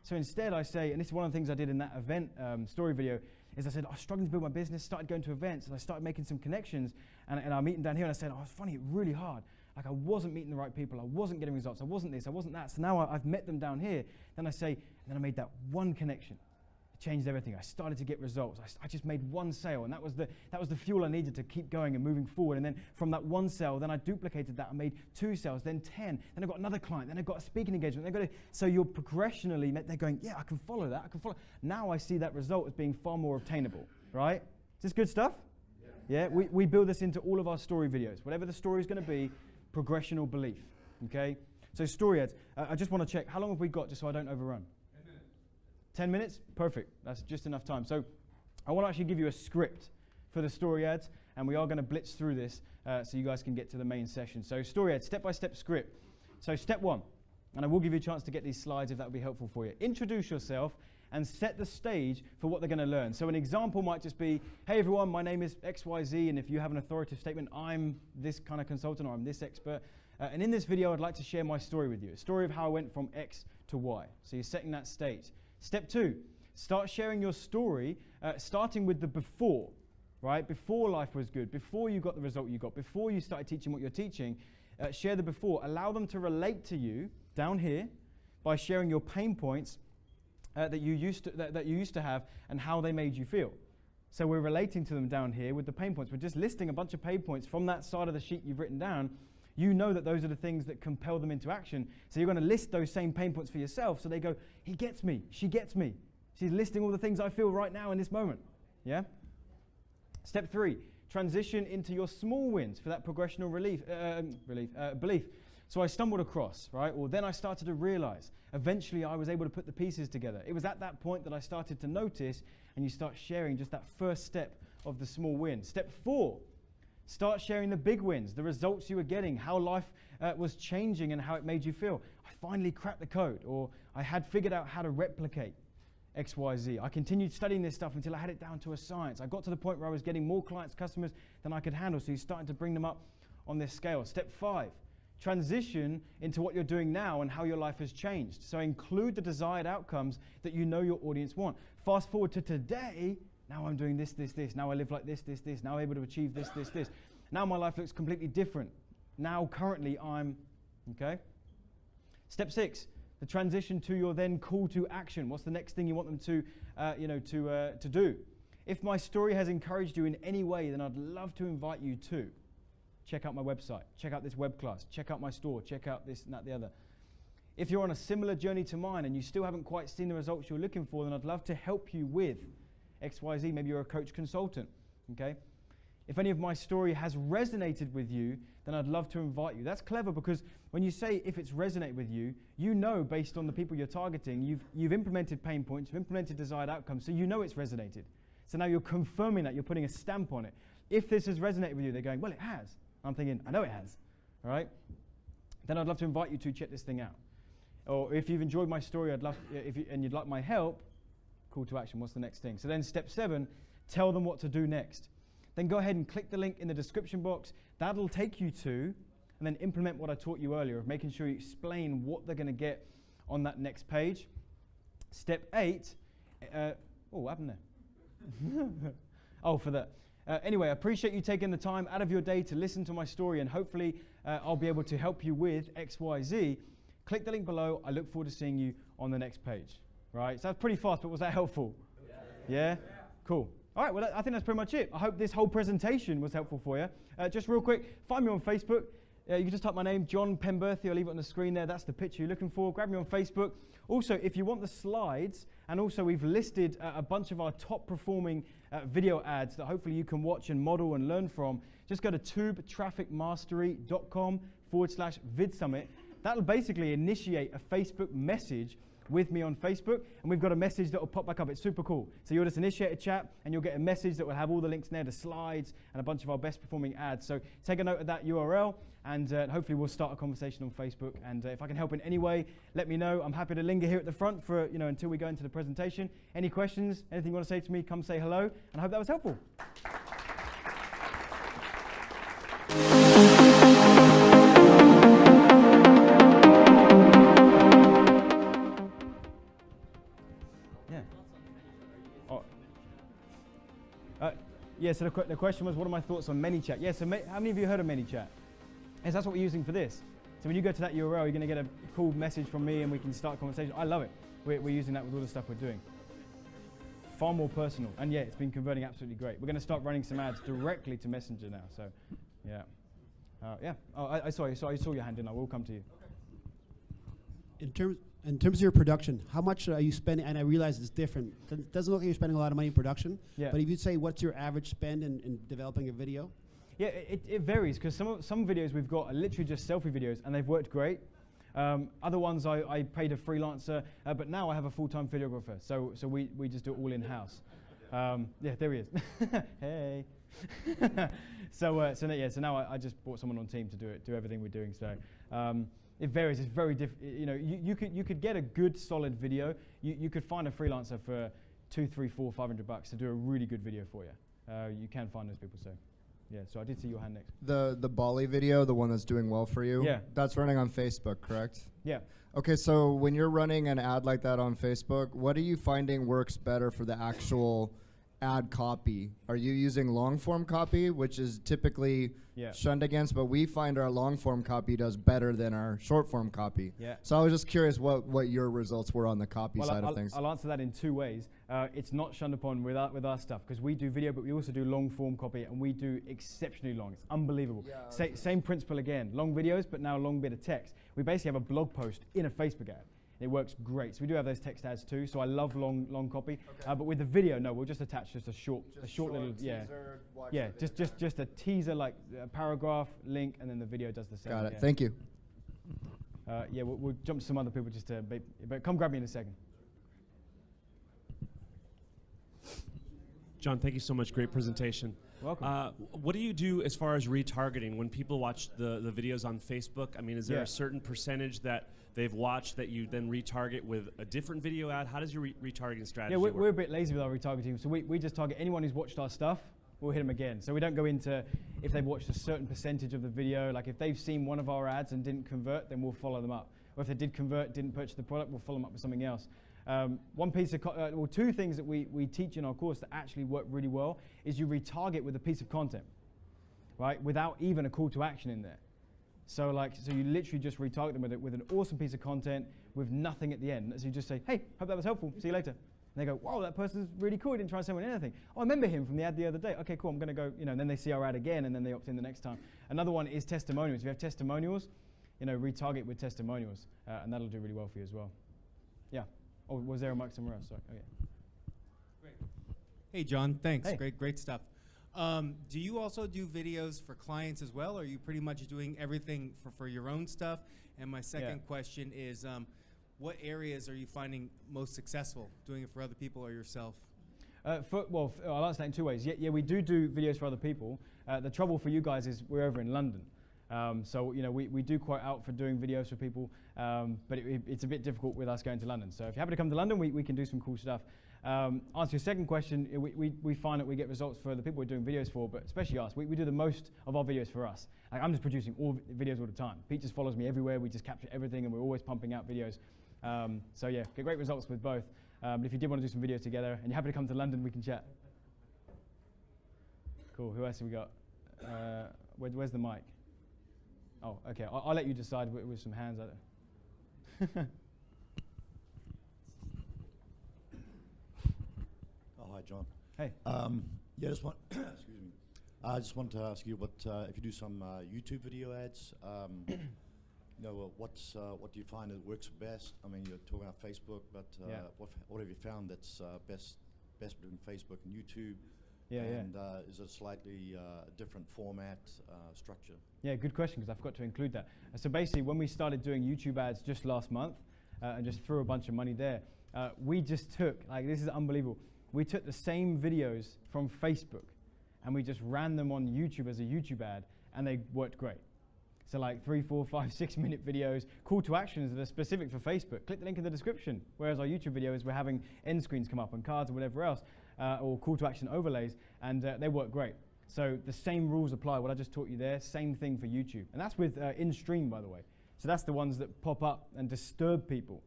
So instead I say, and this is one of the things I did in that event story video, is I said, I was struggling to build my business, started going to events, and I started making some connections, and I'm meeting down here, and I said, oh, it's funny, really hard. Like I wasn't meeting the right people, I wasn't getting results, I wasn't this, I wasn't that. So now I've met them down here. Then I say, and then I made that one connection. It changed everything. I started to get results. I just made one sale, and that was the fuel I needed to keep going and moving forward. And then from that one sale, then I duplicated that. I made 2 sales, then 10. Then I got another client. Then I got a speaking engagement. So you're progressionally, they're going, yeah, I can follow that. I can follow. Now I see that result as being far more obtainable, right? Is this good stuff? Yeah. We build this into all of our story videos. Whatever the story is going to be, progressional belief. Okay. So story ads. I just want to check. How long have we got, just so I don't overrun? 10 minutes? Perfect. That's just enough time. So I want to actually give you a script for the story ads, and we are going to blitz through this so you guys can get to the main session. So story ads, step-by-step script. So step 1, and I will give you a chance to get these slides if that would be helpful for you. Introduce yourself and set the stage for what they're going to learn. So an example might just be, hey everyone, my name is XYZ, and if you have an authoritative statement, I'm this kind of consultant or I'm this expert. And in this video, I'd like to share my story with you, a story of how I went from X to Y. So you're setting that stage. Step 2, start sharing your story, starting with the before, right? Before life was good, before you got the result you got, before you started teaching what you're teaching, share the before. Allow them to relate to you down here by sharing your pain points that you used to have and how they made you feel. So we're relating to them down here with the pain points. We're just listing a bunch of pain points from that side of the sheet you've written down. You know that those are the things that compel them into action. So you're going to list those same pain points for yourself. So they go, he gets me, she gets me. She's listing all the things I feel right now in this moment. Yeah? Step 3, transition into your small wins for that progressional belief. So I stumbled across, right? Or then I started to realize. Eventually I was able to put the pieces together. It was at that point that I started to notice, and you start sharing just that first step of the small win. Step 4. Start sharing the big wins, the results you were getting, how life was changing and how it made you feel. I finally cracked the code, or I had figured out how to replicate XYZ. I continued studying this stuff until I had it down to a science. I got to the point where I was getting more clients, customers than I could handle, so you're starting to bring them up on this scale. Step 5, transition into what you're doing now and how your life has changed. So include the desired outcomes that you know your audience want. Fast forward to today. Now I'm doing this, this, this. Now I live like this, this, this. Now I'm able to achieve this, this, this. Now my life looks completely different. Now currently I'm, okay? Step 6, the transition to your then call to action. What's the next thing you want them to do? If my story has encouraged you in any way, then I'd love to invite you to check out my website, check out this web class, check out my store, check out this and that, the other. If you're on a similar journey to mine and you still haven't quite seen the results you're looking for, then I'd love to help you with XYZ. Maybe you're a coach consultant, okay? If any of my story has resonated with you, then I'd love to invite you. That's clever, because when you say if it's resonated with you, you know based on the people you're targeting, you've implemented pain points, you've implemented desired outcomes, so you know it's resonated. So now you're confirming that, you're putting a stamp on it. If this has resonated with you, they're going, well, it has. I'm thinking, I know it has, all right? then I'd love to invite you to check this thing out. Or if you've enjoyed my story, I'd love, and you'd like my help, call to action, what's the next thing? So then step 7, tell them what to do next. Then go ahead and click the link in the description box. That'll take you to, and then implement what I taught you earlier of making sure you explain what they're going to get on that next page. Step 8, what happened there? Oh, for that. Anyway, I appreciate you taking the time out of your day to listen to my story, and hopefully I'll be able to help you with XYZ. Click the link below. I look forward to seeing you on the next page. Right? So that's pretty fast, but was that helpful? Yeah? Cool. All right, well, I think that's pretty much it. I hope this whole presentation was helpful for you. Just real quick, find me on Facebook. You can just type my name, Jon Penberthy. I'll leave it on the screen there. That's the picture you're looking for. Grab me on Facebook. Also, if you want the slides, and also we've listed a bunch of our top performing video ads that hopefully you can watch and model and learn from, just go to tubetrafficmastery.com/vidsummit. That'll basically initiate a Facebook message with me on Facebook, and we've got a message that will pop back up. It's super cool. So you'll just initiate a chat, and you'll get a message that will have all the links in there, the slides, and a bunch of our best performing ads. So take a note of that URL, and hopefully we'll start a conversation on Facebook. And if I can help in any way, let me know. I'm happy to linger here at the front for until we go into the presentation. Any questions? Anything you want to say to me? Come say hello, and I hope that was helpful. Yeah, so the question was, what are my thoughts on ManyChat? Yeah, so how many of you heard of ManyChat? Yes, that's what we're using for this. So when you go to that URL, you're going to get a cool message from me, and we can start a conversation. I love it. We're using that with all the stuff we're doing. Far more personal. And yeah, it's been converting absolutely great. We're going to start running some ads directly to Messenger now. So, yeah. Oh, I saw your hand in. I will come to you. In terms of your production, how much are you spending? And I realize it's different. It doesn't look like you're spending a lot of money in production. Yeah. But if you'd say, what's your average spend in developing a video? Yeah, it varies, because some videos we've got are literally just selfie videos, and they've worked great. Other ones I paid a freelancer, but now I have a full-time videographer. So we just do it all in-house. Yeah, there he is. Hey. So now I just brought someone on team to do everything we're doing. So. It varies. It's very different. You could get a good solid video. You could find a freelancer for $200, $300, $400, $500 to do a really good video for you. You can find those people. So, yeah. So I did see your hand next. The Bali video, the one that's doing well for you. Yeah. That's running on Facebook, correct? Yeah. Okay. So when you're running an ad like that on Facebook, what are you finding works better for the actual ad copy? Are you using long form copy, which is typically shunned against, but we find our long form copy does better than our short form copy. Yeah. So I was just curious what your results were on the copy side of things. I'll answer that in 2 ways. It's not shunned upon with our stuff, because we do video, but we also do long form copy, and we do exceptionally long. It's unbelievable. Yeah, same principle again, long videos, but now a long bit of text. We basically have a blog post in a Facebook ad. It works great. So we do have those text ads too. So I love long copy. Okay. But with the video, no, we'll just attach just a short little teaser, just a teaser, like a paragraph, link, and then the video does the same. Got it. Thank you. Yeah, we'll jump to some other people just to, but come grab me in a second. Jon, thank you so much. Great presentation. Welcome. What do you do as far as retargeting when people watch the videos on Facebook? I mean, is there a certain percentage that they've watched that you then retarget with a different video ad? How does your retargeting strategy work? We're a bit lazy with our retargeting, so we just target anyone who's watched our stuff. We'll hit them again. So we don't go into if they've watched a certain percentage of the video. Like if they've seen one of our ads and didn't convert, then we'll follow them up. Or if they did convert, didn't purchase the product, we'll follow them up with something else. Two things that we teach in our course that actually work really well is you retarget with a piece of content, right? Without even a call to action in there. So you literally just retarget them with an awesome piece of content with nothing at the end. So you just say, hey, hope that was helpful. See you later. And they go, wow, that person's really cool. He didn't try to sell me anything. Oh, I remember him from the ad the other day. Okay, cool. I'm going to go, and then they see our ad again, and then they opt in the next time. Another one is testimonials. If you have testimonials, retarget with testimonials, and that'll do really well for you as well. Yeah. Oh, was there a mic somewhere else? Sorry. Oh, yeah. Great. Hey, Jon. Thanks. Hey. Great stuff. Do you also do videos for clients as well, or are you pretty much doing everything for your own stuff? And my second question is, what areas are you finding most successful, doing it for other people or yourself? I'll answer that in 2 ways. Yeah, we do videos for other people. The trouble for you guys is we're over in London. So we do quite out for doing videos for people, but it's a bit difficult with us going to London. So if you're happy to come to London, we can do some cool stuff. Answer your second question, we find that we get results for the people we're doing videos for, but especially us. We do the most of our videos for us. Like, I'm just producing videos all the time. Pete just follows me everywhere. We just capture everything, and we're always pumping out videos. So yeah, get great results with both. If you did want to do some videos together, and you're happy to come to London, we can chat. Cool. Who else have we got? Where's the mic? Oh, okay. I'll let you decide with some hands. Oh, hi, John. Hey. Yeah, just want excuse me. I just wanted to ask you, if you do some YouTube video ads, what do you find that works best? I mean, you're talking about Facebook, but what have you found that's best between Facebook and YouTube? Is it a slightly different format structure? Yeah, good question, because I forgot to include that. So basically, when we started doing YouTube ads just last month, and just threw a bunch of money there, we just took, this is unbelievable, we took the same videos from Facebook, and we just ran them on YouTube as a YouTube ad, and they worked great. So 3, 4, 5, 6 minute videos, call to actions that are specific for Facebook. Click the link in the description. Whereas our YouTube videos, we're having end screens come up on cards or whatever else, or call to action overlays, and they work great. So the same rules apply. What I just taught you there, same thing for YouTube. And that's with in-stream, by the way. So that's the ones that pop up and disturb people.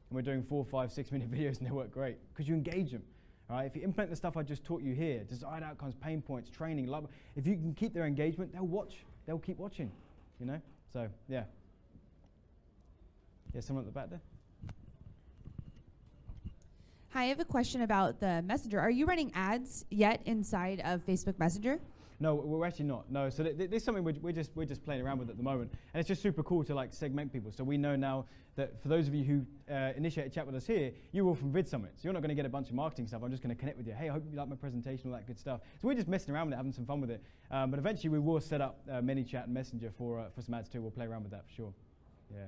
And we're doing 4, 5, 6 minute videos, and they work great because you engage them. All right? If you implement the stuff I just taught you here, desired outcomes, pain points, training, if you can keep their engagement, they'll watch. They'll keep watching. So yeah. Someone at the back there. Hi, I have a question about the Messenger. Are you running ads yet inside of Facebook Messenger? No, we're actually not. No, so this is something we're just playing around with at the moment, and it's just super cool to segment people. So we know now that for those of you who initiate a chat with us here, you're all from VidSummit, so you're not going to get a bunch of marketing stuff. I'm just going to connect with you. Hey, I hope you like my presentation, all that good stuff. So we're just messing around with it, having some fun with it. But eventually we will set up ManyChat and Messenger for some ads too. We'll play around with that for sure. Yeah.